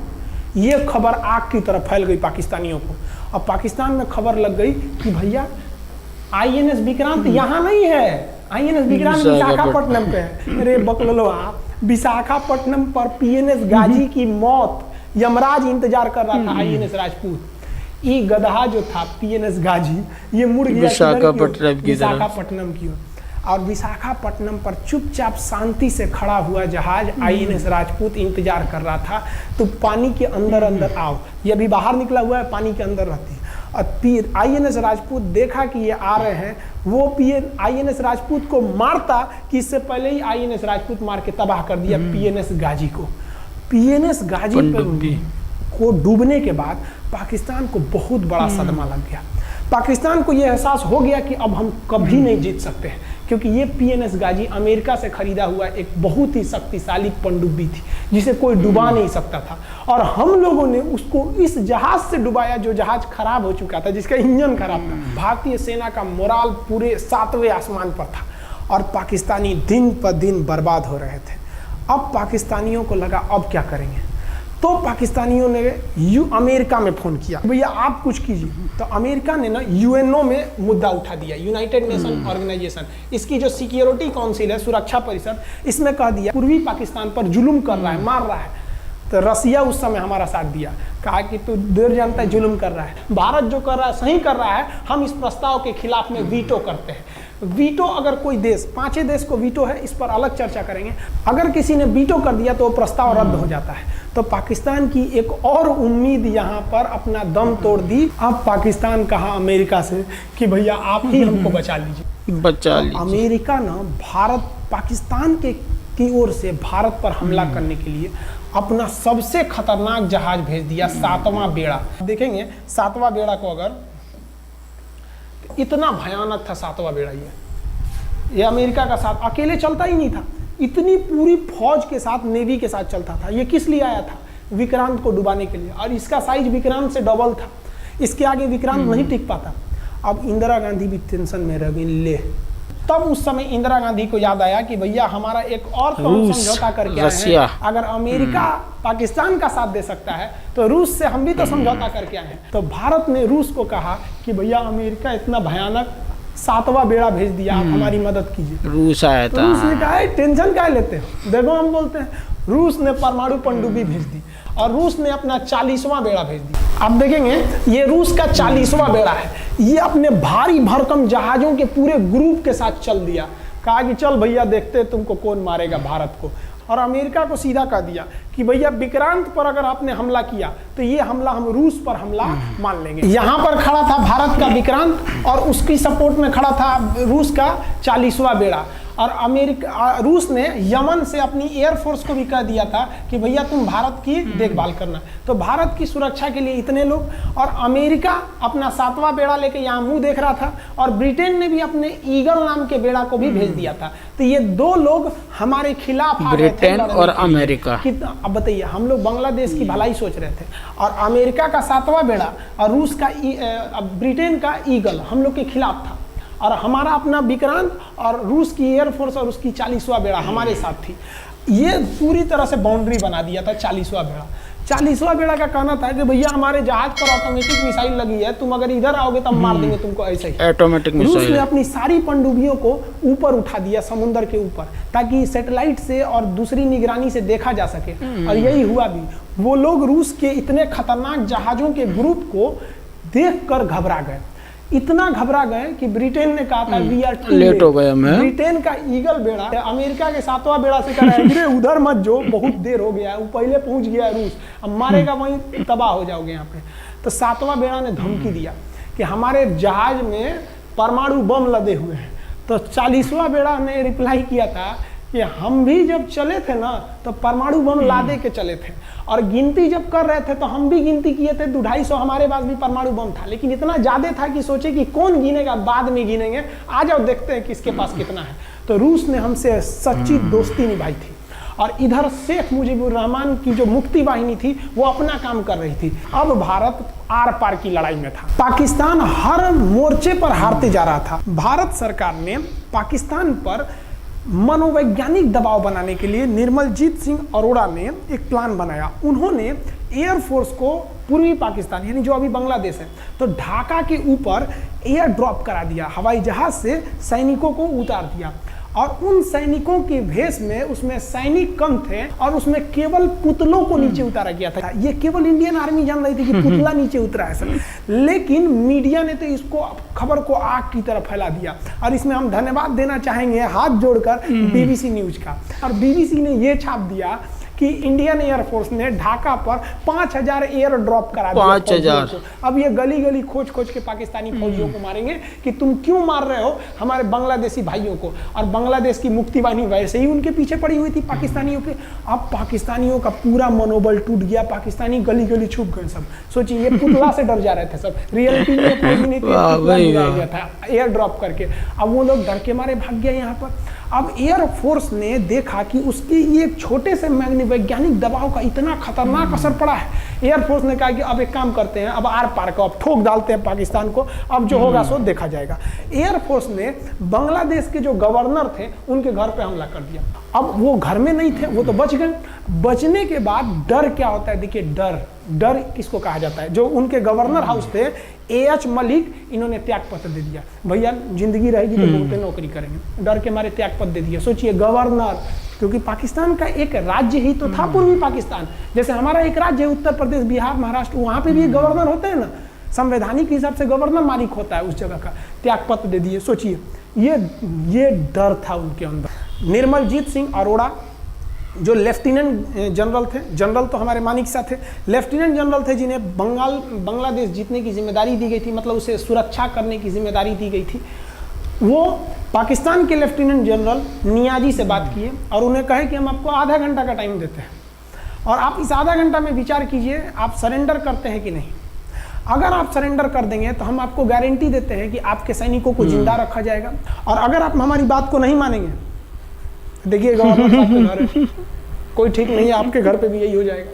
ये खबर आग की तरह फैल गई पाकिस्तानियों को। अब पाकिस्तान में खबर लग गई कि भैया आईएनएस विक्रांत यहाँ नहीं है, आईएनएस विक्रांत विशाखापट्टनम पे है। अरे बकलो आप, विशाखापट्टनम पर पीएनएस गाजी की मौत यमराज इंतजार कर रहा था आईएनएस राजपूत। ये गधा जो था पीएनएस गाजी, ये मुड़ गया विशाखापट्टनम की ओर, और विशाखापट्टनम पर चुपचाप शांति से खड़ा हुआ जहाज आईएनएस राजपूत इंतजार कर रहा था। तो पानी के अंदर अंदर आओ, ये अभी बाहर निकला हुआ है, पानी के अंदर रहती है। और आईएनएस राजपूत देखा कि ये आ रहे हैं, वो आईएनएस राजपूत को मारता कि इससे पहले ही आईएनएस राजपूत मार के तबाह कर दिया पीएनएस गाजी को। पीएनएस गाजी को डूबने के बाद पाकिस्तान को बहुत बड़ा सदमा लग गया। पाकिस्तान को यह एहसास हो गया कि अब हम कभी नहीं जीत सकते हैं, क्योंकि ये पीएनएस गाजी अमेरिका से खरीदा हुआ एक बहुत ही शक्तिशाली पनडुब्बी थी जिसे कोई डुबा नहीं सकता था, और हम लोगों ने उसको इस जहाज से डुबाया जो जहाज खराब हो चुका था, जिसका इंजन खराब था। भारतीय सेना का मोराल पूरे 7वें आसमान पर था और पाकिस्तानी दिन पर दिन बर्बाद हो रहे थे। अब पाकिस्तानियों को लगा अब क्या करेंगे, तो पाकिस्तानियों ने अमेरिका में फ़ोन किया, भैया आप कुछ कीजिए। तो अमेरिका ने ना यूएनओ में मुद्दा उठा दिया, यूनाइटेड नेशन ऑर्गेनाइजेशन, इसकी जो सिक्योरिटी काउंसिल है, सुरक्षा परिषद, इसमें कह दिया पूर्वी पाकिस्तान पर जुल्म कर रहा है, मार रहा है। तो रसिया उस समय हमारा साथ दिया, कहा कि तू देर जानता है जुल्म कर रहा है, भारत जो कर रहा है सही कर रहा है, हम इस प्रस्ताव के खिलाफ में वीटो करते हैं। वीटो अगर कोई देश, 5 देश को वीटो है, इस पर अलग चर्चा करेंगे, अगर किसी ने वीटो कर दिया तो वो प्रस्ताव रद्द हो जाता है। तो पाकिस्तान की एक और उम्मीद यहाँ पर अपना दम तोड़ दी। अब पाकिस्तान कहा अमेरिका से कि भैया आप ही हमको बचा लीजिए, बचा लीजिए। अमेरिका ना पाकिस्तान की ओर से भारत पर हमला करने के लिए अपना सबसे खतरनाक जहाज भेज दिया, 7वां बेड़ा। देखेंगे 7वां बेड़ा को, अगर इतना भयानक था 7वां बेड़ा, ये अमेरिका का साथ अकेले चलता ही नहीं था, इतनी पूरी फौज के साथ, नेवी के साथ चलता था। ये किस लिए आया था? विक्रांत को डुबाने के लिए, और इसका साइज विक्रांत से डबल था, इसके आगे विक्रांत नहीं टिक पाता। अब इंदिरा गांधी भी टेंशन में रह गई। ले तब उस समय इंदिरा गांधी को याद आया कि भैया हमारा एक और तो हम समझौता करके आए हैं, अगर अमेरिका पाकिस्तान का साथ दे सकता है तो रूस से हम भी तो समझौता करके आए हैं। तो भारत ने रूस को कहा कि भैया अमेरिका इतना भयानक 7वां बेड़ा भेज दिया, आप हमारी मदद कीजिए। रूस आया था, रूस ने कहा टेंशन क्या लेते हो, देखो हम बोलते हैं। रूस ने परमाणु पनडुब्बी भेज दी और रूस ने अपना 40वां बेड़ा भेज दिया। आप देखेंगे ये रूस का 40वां बेड़ा है। ये अपने भारी भरकम जहाजों के पूरे ग्रुप के साथ चल दिया, कहा कि चल भैया देखते हैं तुमको कौन मारेगा भारत को। और अमेरिका को सीधा कह दिया कि भैया विक्रांत पर अगर आपने हमला किया तो ये हमला हम रूस पर हमला मान लेंगे। यहाँ पर खड़ा था भारत का विक्रांत और उसकी सपोर्ट में खड़ा था रूस का 40वां बेड़ा। और रूस ने यमन से अपनी एयरफोर्स को भी कह दिया था कि भैया तुम भारत की देखभाल करना। तो भारत की सुरक्षा के लिए इतने लोग, और अमेरिका अपना 7वां बेड़ा लेके यहाँ मुंह देख रहा था, और ब्रिटेन ने भी अपने ईगल नाम के बेड़ा को भी भेज दिया था। तो ये दो लोग हमारे खिलाफ आ गए थे, ब्रिटेन और अमेरिका। अब बताइए, हम लोग बांग्लादेश की भलाई सोच रहे थे और अमेरिका का 7वां बेड़ा और रूस का ब्रिटेन का ईगल हम लोग के खिलाफ था, और हमारा अपना विक्रांत और रूस की एयरफोर्स और उसकी 40वां बेड़ा हमारे साथ थी। ये पूरी तरह से बाउंड्री बना दिया था 40वां बेड़ा। 40वां बेड़ा का कहना था कि भैया हमारे जहाज पर ऑटोमेटिक मिसाइल लगी है, तुम अगर इधर आओगे तो हम मार देंगे तुमको ऐसे ही। ऑटोमेटिक रूस मिसाइल ने अपनी सारी पनडुब्बियों को ऊपर उठा दिया समुद्र के ऊपर, ताकि सैटेलाइट से और दूसरी निगरानी से देखा जा सके, और यही हुआ भी। वो लोग रूस के इतने खतरनाक जहाजों के ग्रुप को देखकर घबरा गए, इतना घबरा गए कि ब्रिटेन ने कहा था वी आर टू लेट हो गए हमें। ब्रिटेन का ईगल बेड़ा अमेरिका के 7वां बेड़ा से कह रहा है उधर मत जो, बहुत देर हो गया है, वो पहले पहुंच गया है रूस, अब मारेगा वहीं तबाह हो जाओगे यहाँ पे। तो 7वां बेड़ा ने धमकी दिया कि हमारे जहाज में परमाणु बम लदे हुए हैं। तो 40वां बेड़ा ने रिप्लाई किया था कि हम भी जब चले थे ना तो परमाणु बम लादे के चले थे, और गिनती जब कर रहे थे तो हम भी गिनती किए थे 250 हमारे पास भी परमाणु बम था, लेकिन इतना ज्यादा था कि सोचे कि कौन गिनेगा, बाद में गिनेंगे, आ जाओ देखते हैं किसके पास कितना है। तो रूस ने हमसे सच्ची दोस्ती निभाई थी, और इधर शेख मुजीबुर रहमान की जो मुक्ति वाहिनी थी वो अपना काम कर रही थी। अब भारत आर पार की लड़ाई में था, पाकिस्तान हर मोर्चे पर हारते जा रहा था। भारत सरकार ने पाकिस्तान पर मनोवैज्ञानिक दबाव बनाने के लिए निर्मलजीत सिंह अरोड़ा ने एक प्लान बनाया। उन्होंने एयरफोर्स को पूर्वी पाकिस्तान यानी जो अभी बांग्लादेश है तो ढाका के ऊपर एयर ड्रॉप करा दिया, हवाई जहाज से सैनिकों को उतार दिया, और उन सैनिकों के भेष में उसमें सैनिक कम थे और उसमें केवल पुतलों को नीचे उतारा गया था। ये केवल इंडियन आर्मी जान रही थी कि पुतला नीचे उतरा है सर, लेकिन मीडिया ने तो इसको खबर को आग की तरह फैला दिया। और इसमें हम धन्यवाद देना चाहेंगे हाथ जोड़कर बीबीसी न्यूज का। और बीबीसी ने ये छाप दिया कि इंडियन एयरफोर्स ने ढाका पर 5000 एयर ड्रॉप करा दिया 5000। अब ये गली गली खोज खोज के पाकिस्तानी फौजियों को मारेंगे कि तुम क्यों मार रहे हो हमारे बांग्लादेशी भाइयों को। और बांग्लादेश की मुक्ति वाहिनी वैसे ही उनके पीछे पड़ी हुई थी पाकिस्तानियों के। अब पाकिस्तानियों का पूरा मनोबल टूट गया, पाकिस्तानी गली गली छुप गए सब। सोचिए ये पुतला से डर जा रहे थे सब, रियलिटी में फौजी नहीं थे, था एयर ड्रॉप करके। अब वो लोग डर के मारे भाग गए यहाँ पर। अब एयरफोर्स ने देखा कि उसकी ये छोटे से वैज्ञानिक दबाव का इतना खतरनाक असर पड़ा है। एयरफोर्स ने कहा कि अब एक काम करते हैं, अब आर पार को अब ठोक डालते हैं पाकिस्तान को, अब जो होगा सो देखा जाएगा। एयरफोर्स ने बांग्लादेश के जो गवर्नर थे उनके घर पे हमला कर दिया। अब वो घर में नहीं थे, वो तो बच गए। बचने के बाद डर क्या होता है, देखिए डर किसको कहा जाता है। जो उनके गवर्नर हाउस थे AH मलिक, इन्होंने त्याग पत्र दे दिया, भैया जिंदगी रहेगी तो बहुत नौकरी करेंगे, डर के मारे त्याग पत्र दे दिया। सोचिए गवर्नर, क्योंकि पाकिस्तान का एक राज्य ही तो था पूर्वी पाकिस्तान, जैसे हमारा एक राज्य है उत्तर प्रदेश, बिहार, महाराष्ट्र, वहां पे भी गवर्नर होते हैं ना, संवैधानिक हिसाब से गवर्नर मालिक होता है उस जगह का। त्याग पत्र दे दिए। सोचिए ये डर था उनके अंदर। निर्मलजीत सिंह अरोड़ा जो लेफ्टिनेंट जनरल थे, जनरल तो हमारे मानिक शाह थे, लेफ्टिनेंट जनरल थे जिन्हें बांग्लादेश जीतने की जिम्मेदारी दी गई थी, मतलब उसे सुरक्षा करने की जिम्मेदारी दी गई थी। वो पाकिस्तान के लेफ्टिनेंट जनरल नियाजी से बात किए और उन्हें कहे कि हम आपको आधा घंटा का टाइम देते हैं और आप इस आधा घंटा में विचार कीजिए आप सरेंडर करते हैं कि नहीं। अगर आप सरेंडर कर देंगे तो हम आपको गारंटी देते हैं कि आपके सैनिकों को जिंदा रखा जाएगा, और अगर आप हमारी बात को नहीं मानेंगे, देखिए गवर्नर साहब के घर है, कोई ठीक नहीं है, आपके घर पे भी यही हो जाएगा।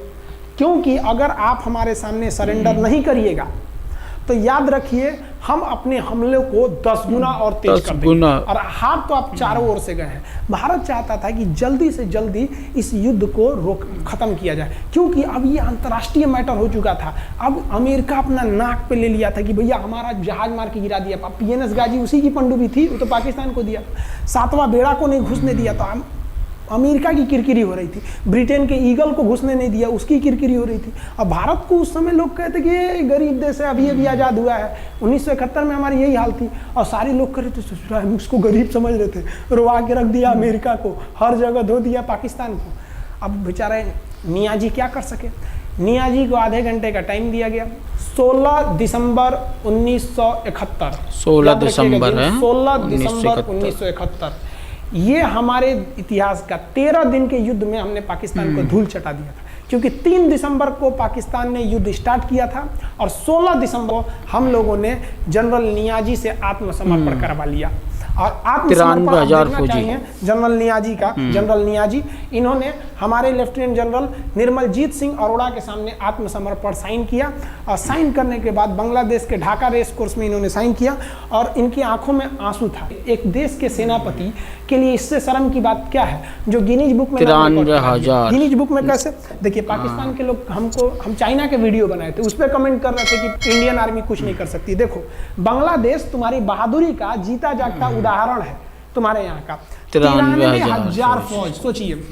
क्योंकि अगर आप हमारे सामने सरेंडर नहीं करिएगा तो याद रखिए हम अपने हमले को 10 गुना और तेज कर देंगे। और हाथ तो आप चारों ओर से गए हैं। भारत चाहता था कि जल्दी से जल्दी इस युद्ध को खत्म किया जाए, क्योंकि अब ये अंतर्राष्ट्रीय मैटर हो चुका था। अब अमेरिका अपना नाक पे ले लिया था कि भैया हमारा जहाज मार के गिरा दिया। PNS गाजी उसी की पनडुब्बी थी, वो तो पाकिस्तान को दिया। 7वां बेड़ा को नहीं घुसने दिया। तो अमेरिका की किरकिरी हो रही थी, ब्रिटेन के ईगल को घुसने नहीं दिया, उसकी किरकिरी हो रही थी। अब भारत को उस समय लोग कहते कि ये गरीब देश है, अभी आज़ाद हुआ है। 1971 में हमारी यही हाल थी और सारे लोग कह रहे थे ससुरा, हम उसको गरीब समझ रहे थे, रुआ के रख दिया अमेरिका को, हर जगह धो दिया पाकिस्तान को। अब बेचारे मियाँ जी क्या कर सके, मियाँ जी को आधे घंटे का टाइम दिया गया। 16 दिसंबर 1971, 16 दिसंबर है 16 दिसंबर 1971, ये हमारे इतिहास का 13 दिन के युद्ध में हमने पाकिस्तान को धूल चटा दिया था, क्योंकि 3 दिसंबर को पाकिस्तान ने युद्ध स्टार्ट किया था और 16 दिसंबर को हम लोगों ने जनरल नियाजी से आत्मसमर्पण करवा लिया। और आत्मसमर्पण देखना चाहिए जनरल नियाजी का। जनरल नियाजी इन्होंने हमारे लेफ्टिनेंट जनरल निर्मलजीत सिंह अरोड़ा के सामने आत्मसमर्पण साइन किया और साइन करने के बाद बांग्लादेश के ढाका रेस कोर्स में इन्होंने साइन किया और इनकी आंखों में आंसू था। एक देश के सेनापति के लिए इससे शर्म की बात क्या है, जो गिनीज बुक में 93,000 गिनीज बुक में कैसे, देखिए पाकिस्तान के लोग हम चाइना के वीडियो बनाए थे, उस पर कमेंट कर रहे थे कि इंडियन आर्मी कुछ नहीं कर सकती। देखो बांग्लादेश तुम्हारी बहादुरी का जीता जागता उदाहरण है, तुम्हारे यहाँ का 93,000 फौज, सोचिए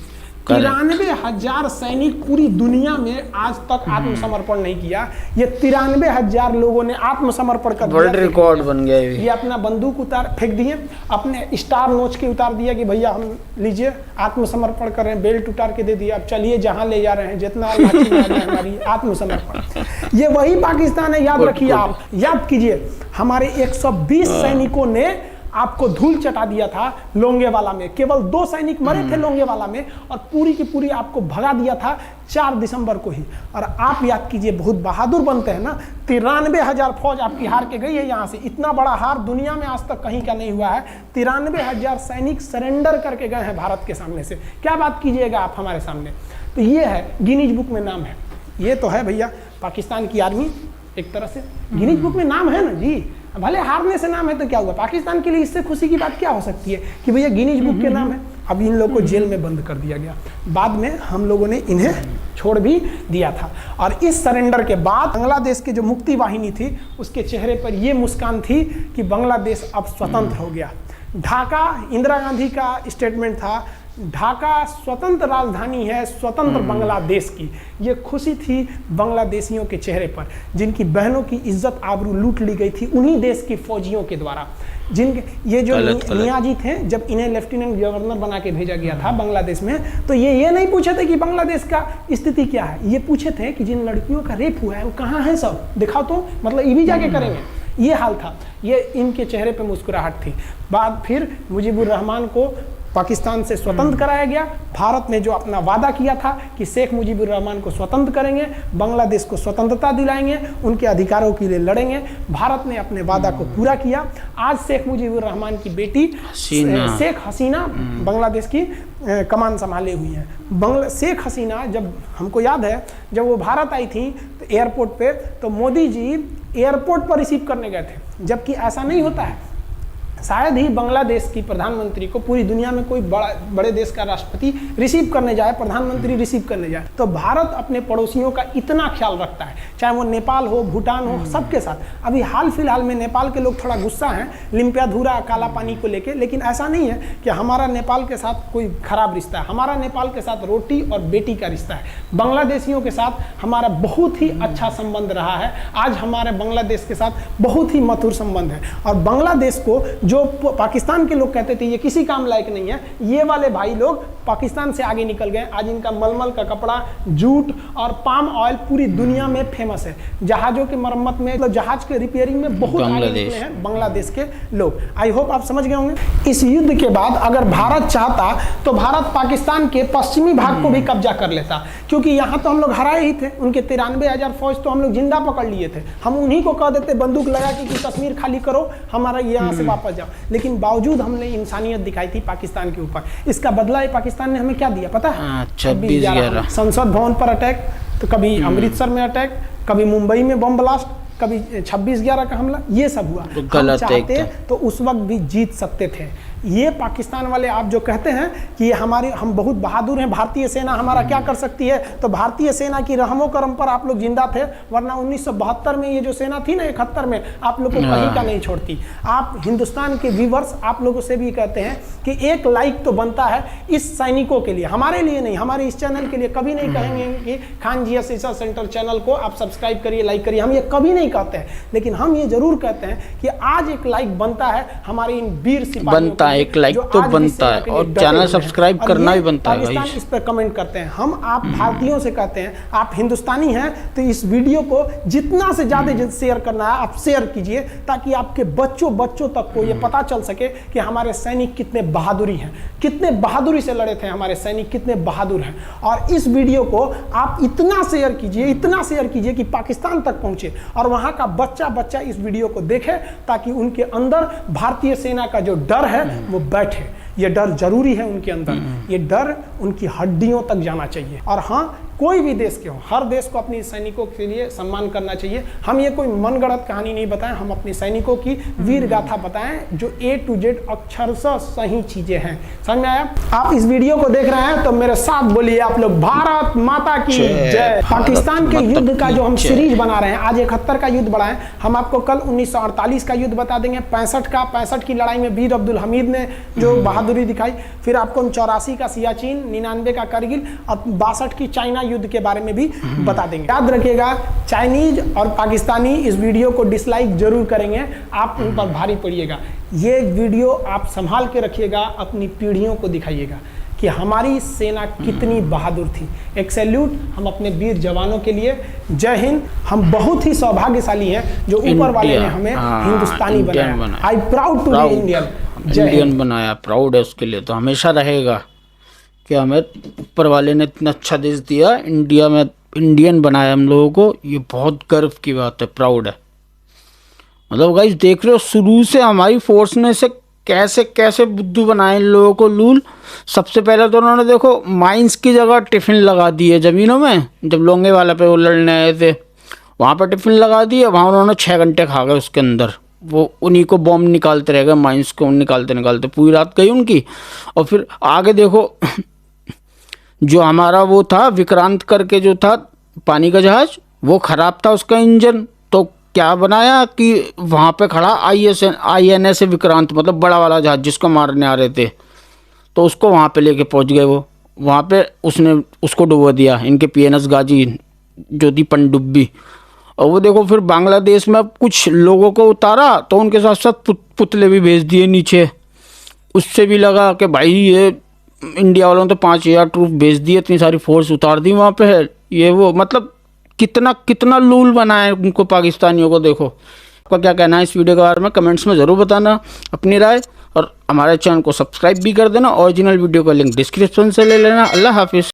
93,000 सैनिक पूरी दुनिया में आज तक आत्मसमर्पण नहीं किया। ये 93,000 लोगों ने आत्मसमर्पण कर दिया, वर्ल्ड रिकॉर्ड बन गया। ये अपना बंदूक उतार फेंक दिए, अपने स्टार नोच के उतार दिया कि भैया हम लीजिए आत्मसमर्पण कर रहे हैं, बेल्ट उतार के दे दिया, अब चलिए जहां ले जा रहे हैं, जितना हमारी आत्मसमर्पण। ये वही पाकिस्तान है, याद रखिए, आप याद कीजिए, हमारे 120 सैनिकों ने आपको धूल चटा दिया था लोंगेवाला में, केवल 2 सैनिक मरे थे लोंगेवाला में और पूरी की पूरी आपको भगा दिया था 4 दिसंबर को ही। और आप याद कीजिए, बहुत बहादुर बनते हैं ना, 93,000 फौज आपकी हार के गई है यहाँ से। इतना बड़ा हार दुनिया में आज तक कहीं का नहीं हुआ है। 93,000 सैनिक सरेंडर करके गए हैं भारत के सामने से। क्या बात कीजिएगा आप हमारे सामने। तो ये है, गिनीज बुक में नाम है, ये तो है भैया पाकिस्तान की आर्मी, एक तरह से गिनीज बुक में नाम है ना जी। भले हारने से नाम है तो क्या हुआ, पाकिस्तान के लिए इससे खुशी की बात क्या हो सकती है कि भैया गिनीज बुक के नाम है। अब इन लोगों को जेल में बंद कर दिया गया, बाद में हम लोगों ने इन्हें छोड़ भी दिया था। और इस सरेंडर के बाद बांग्लादेश के जो मुक्ति वाहिनी थी उसके चेहरे पर ये मुस्कान थी कि बांग्लादेश अब स्वतंत्र हो गया। ढाका इंदिरा गांधी का स्टेटमेंट था, ढाका स्वतंत्र राजधानी है स्वतंत्र बांग्लादेश की। ये खुशी थी बांग्लादेशियों के चेहरे पर, जिनकी बहनों की इज्जत आबरू लूट ली गई थी उन्हीं देश की फौजियों के द्वारा। जिनके ये जो नियाजी थे, जब इन्हें लेफ्टिनेंट गवर्नर बना के भेजा गया था बांग्लादेश में, तो ये नहीं पूछे थे कि बांग्लादेश का स्थिति क्या है, ये पूछे थे कि जिन लड़कियों का रेप हुआ है वो कहाँ है, सब दिखाओ तो, मतलब ये भी जाके करेंगे। ये हाल था, ये इनके चेहरे पे मुस्कुराहट थी। बाद फिर मुजीबुर रहमान को पाकिस्तान से स्वतंत्र कराया गया। भारत ने जो अपना वादा किया था कि शेख मुजीबुर रहमान को स्वतंत्र करेंगे, बांग्लादेश को स्वतंत्रता दिलाएंगे, उनके अधिकारों के लिए लड़ेंगे, भारत ने अपने वादा को पूरा किया। आज शेख मुजीबुर रहमान की बेटी शेख हसीना बांग्लादेश की कमान संभाले हुई हैं। शेख हसीना, जब हमको याद है जब वो भारत आई थी तो एयरपोर्ट पे, तो मोदी जी एयरपोर्ट पर रिसीव करने गए थे, जबकि ऐसा नहीं होता है। शायद ही बांग्लादेश की प्रधानमंत्री को पूरी दुनिया में कोई बड़े देश का राष्ट्रपति रिसीव करने जाए, प्रधानमंत्री रिसीव करने जाए। तो भारत अपने पड़ोसियों का इतना ख्याल रखता है, चाहे वो नेपाल हो, भूटान हो, सबके साथ। अभी हाल फिलहाल में नेपाल के लोग थोड़ा गुस्सा हैं लिम्पियाधुरा काला पानी को लेके, लेकिन ऐसा नहीं है कि हमारा नेपाल के साथ कोई खराब रिश्ता है। हमारा नेपाल के साथ रोटी और बेटी का रिश्ता है। बांग्लादेशियों के साथ हमारा बहुत ही अच्छा संबंध रहा है। आज हमारे बांग्लादेश के साथ बहुत ही मधुर संबंध है। और बांग्लादेश को जो पाकिस्तान के लोग कहते थे ये किसी काम लायक नहीं है, ये वाले भाई लोग पाकिस्तान से आगे निकल गए। आज इनका मलमल का कपड़ा, जूट और पाम ऑयल पूरी दुनिया में फेमस है। जहाजों के मरम्मत में, मतलब जहाज के रिपेयरिंग में बहुत आगे निकले हैं बांग्लादेश के लोग। आई होप आप समझ गए होंगे। इस युद्ध के बाद अगर भारत चाहता तो भारत पाकिस्तान के पश्चिमी भाग को भी कब्जा कर लेता, क्योंकि यहाँ तो हम लोग हराए ही थे। उनके 93,000 फौज तो हम लोग जिंदा पकड़ लिए थे। हम उन्हीं को कह देते बंदूक लगा के कि कश्मीर खाली करो, हमारा यहाँ से वापस जाओ। लेकिन बावजूद हमने इंसानियत दिखाई थी पाकिस्तान के ऊपर। इसका बदला ये पाकिस्तान ने हमें क्या दिया पता है? 26/11 संसद भवन पर अटैक, तो कभी अमृतसर में अटैक, कभी मुंबई में बम ब्लास्ट, कभी 26/11 का हमला, ये सब हुआ। तो गलत चाहते तो उस वक्त भी जीत सकते थे, ये पाकिस्तान वाले आप जो कहते हैं कि हम बहुत बहादुर हैं, भारतीय सेना हमारा क्या कर सकती है, तो भारतीय सेना की रहमो करम पर आप लोग जिंदा थे, वरना 1972 में ये जो सेना थी ना 71 में, आप लोग को कहीं का नहीं छोड़ती। आप हिंदुस्तान के व्यूवर्स आप लोगों से भी कहते हैं कि एक लाइक तो बनता है इस सैनिकों के लिए, हमारे लिए नहीं, हमारे इस चैनल के लिए कभी नहीं कहेंगे कि Khan GS research centre channel को आप सब्सक्राइब करिए, लाइक करिए, हम ये कभी नहीं कहते हैं, लेकिन हम ये जरूर कहते हैं कि आज एक लाइक बनता है हमारे इन वीर सिपाहियों बनता है, एक लाइक तो बनता है, और चैनल सब्सक्राइब करना भी बनता है भाई। इस पर कमेंट करते हैं हम, आप भारतीयों से कहते हैं, आप हिंदुस्तानी हैं तो इस वीडियो को जितना से ज्यादा शेयर करना है आप शेयर कीजिए, ताकि आपके बच्चों तक को ये पता चल सके कि हमारे सैनिक कितने बहादुरी हैं, कितने बहादुरी से लड़े थे हमारे सैनिक, कितने बहादुर हैं। और इस वीडियो को आप इतना शेयर कीजिए कि पाकिस्तान तक पहुंचे और वहां का बच्चा इस वीडियो को देखे, ताकि उनके अंदर भारतीय सेना का जो डर है वो बैठे। ये डर जरूरी है उनके अंदर, ये डर उनकी हड्डियों तक जाना चाहिए। और हाँ, कोई भी देश के हो, हर देश को अपने सैनिकों के लिए सम्मान करना चाहिए। हम ये कोई मनगढ़ंत कहानी नहीं बताएं, हम अपने सैनिकों की वीर गाथा बताएं जो A to Z अक्षरशः सही चीजें हैं। समझ में आया? आप इस वीडियो को देख रहे हैं तो मेरे साथ बोलिए आप लोग, भारत माता की जय। पाकिस्तान के युद्ध का जो हम सीरीज बना रहे हैं, आज 71 का युद्ध बढ़ाएं, हम आपको कल 1948 का युद्ध बता देंगे, 65 की लड़ाई में वीर अब्दुल हमीद ने जो बहादुरी दिखाई, फिर आपको 84 का सियाचिन, 99 का करगिल और 62 की चाइना युद्ध के बारे में भी बता देंगे। याद रखिएगा, चाइनीज और पाकिस्तानी इस वीडियो को डिसलाइक जरूर करेंगे, आप उन पर भारी पड़िएगा। ये वीडियो आप संभाल के रखिएगा, अपनी पीढ़ियों को दिखाइएगा कि हमारी सेना कितनी बहादुर थी। एक सैल्यूट हम अपने वीर जवानों के लिए। जय हिंद। हम बहुत ही सौभाग्यशाली हैं जो ऊपर वाले ने हमें हिंदुस्तानी बनाया। I proud to be Indian बनाया, प्राउड है उसके लिए, तो हमेशा रहेगा कि हमें ऊपर वाले ने इतना अच्छा देश दिया, इंडिया में इंडियन बनाया हम लोगों को। ये बहुत गर्व की बात है, प्राउड है। मतलब गाइस देख रहे हो, शुरू से हमारी फोर्स ने से कैसे कैसे बुद्धू बनाए इन लोगों को, लूल। सबसे पहले तो उन्होंने देखो माइंस की जगह टिफिन लगा दिए ज़मीनों में, जब लोंगेवाला पे वो लड़ने आए थे वहाँ पर टिफिन लगा दिए, वहाँ उन्होंने 6 घंटे खा गए उसके अंदर। वो उन्हीं को बॉम्ब निकालते रह गए, माइंस को निकालते पूरी रात गई उनकी। और फिर आगे देखो जो हमारा वो था विक्रांत करके जो था पानी का जहाज, वो ख़राब था उसका इंजन, तो क्या बनाया कि वहाँ पे खड़ा INS विक्रांत, मतलब बड़ा वाला जहाज जिसको मारने आ रहे थे, तो उसको वहाँ पे लेके पहुँच गए। वो वहाँ पे उसने उसको डुबो दिया, इनके PNS गाजी जो थी पनडुब्बी। और वो देखो फिर बांग्लादेश में कुछ लोगों को उतारा तो उनके साथ साथ पुतले भी भेज दिए नीचे। उससे भी लगा कि भाई ये इंडिया वालों ने तो 5000 ट्रूप भेज दिए, इतनी सारी फोर्स उतार दी वहाँ पे है ये वो। मतलब कितना लूल बनाए उनको पाकिस्तानियों को। देखो आपका क्या कहना है इस वीडियो के बारे में, कमेंट्स में ज़रूर बताना अपनी राय, और हमारे चैनल को सब्सक्राइब भी कर देना। ओरिजिनल वीडियो का लिंक डिस्क्रिप्शन से ले लेना। अल्लाह हाफिज़।